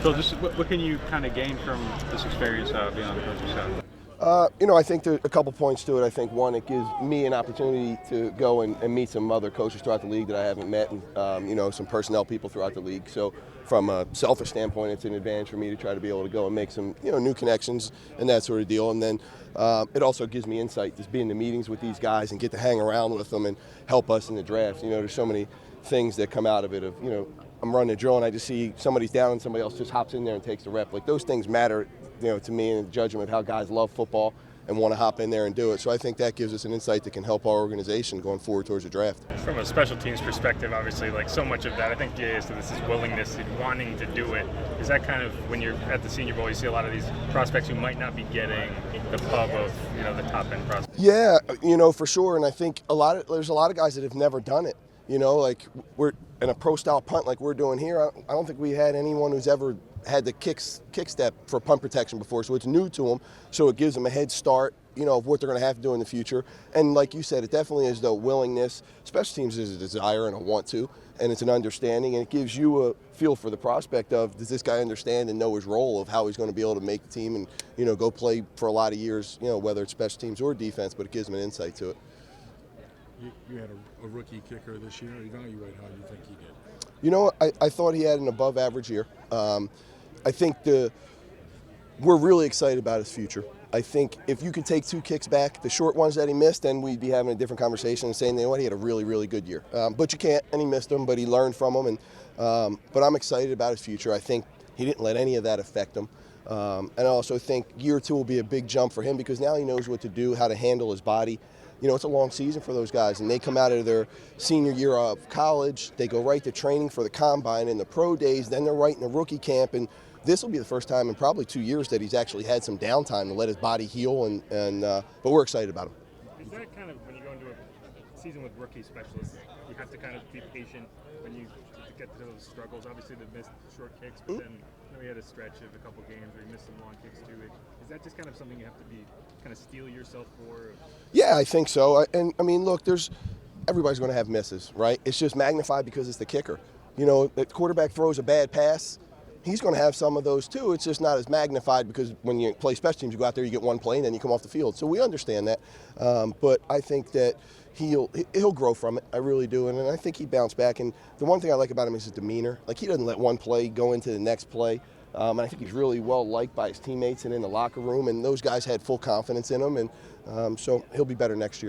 Phil, just what can you kind of gain from this experience being on the coaching staff? I think there's a couple points to it. I think one, it gives me an opportunity to go and meet some other coaches throughout the league that I haven't met, and some personnel people throughout the league. So from a selfish standpoint, it's an advantage for me to try to be able to go and make some new connections and that sort of deal. And then it also gives me insight, just being in the meetings with these guys and get to hang around with them and help us in the draft. There's so many things that come out of it. I'm running a drill and I just see somebody's down and somebody else just hops in there and takes the rep. Like, those things matter, to me, in the judgment of how guys love football and want to hop in there and do it. So I think that gives us an insight that can help our organization going forward towards the draft. From a special teams perspective, obviously, like so much of that, I think this is willingness and wanting to do it. Is that kind of, when you're at the Senior Bowl, you see a lot of these prospects who might not be getting the pub of the top end prospects? Yeah, for sure. And I think there's a lot of guys that have never done it. Like we're in a pro style punt like we're doing here. I don't think we had anyone who's ever had the kick step for punt protection before, so it's new to them. So it gives them a head start, of what they're going to have to do in the future. And like you said, it definitely is the willingness. Special teams is a desire and a want to, and it's an understanding, and it gives you a feel for the prospect of, does this guy understand and know his role of how he's going to be able to make the team and go play for a lot of years, whether it's special teams or defense, but it gives them an insight to it. You had a rookie kicker this year. Evaluate how you think he did. I thought he had an above average year. I think we're really excited about his future. I think if you could take 2 kicks back, the short ones that he missed, then we'd be having a different conversation and saying, he had a really, really good year. But you can't, and he missed them, but he learned from them. But I'm excited about his future. I think he didn't let any of that affect him. And I also think year 2 will be a big jump for him because now he knows what to do, how to handle his body. It's a long season for those guys, and they come out of their senior year of college, they go right to training for the combine and the pro days, then they're right in the rookie camp, and this will be the first time in probably 2 years that he's actually had some downtime to let his body heal, but we're excited about him. Is that kind of, when you go into a season with rookie specialists, you have to kind of be patient when you get to those struggles? Obviously, they missed short kicks, but then we had a stretch of a couple games where he missed some long kicks too. Is that just kind of something you have to be kind of steel yourself for? Yeah, I think so. Look, everybody's going to have misses, right? It's just magnified because it's the kicker. The quarterback throws a bad pass, he's going to have some of those too. It's just not as magnified because when you play special teams, you go out there, you get one play, and then you come off the field. So we understand that. But I think that he'll grow from it. I really do. And I think he bounced back. And the one thing I like about him is his demeanor. Like, he doesn't let one play go into the next play. And I think he's really well liked by his teammates and in the locker room. And those guys had full confidence in him. And so he'll be better next year.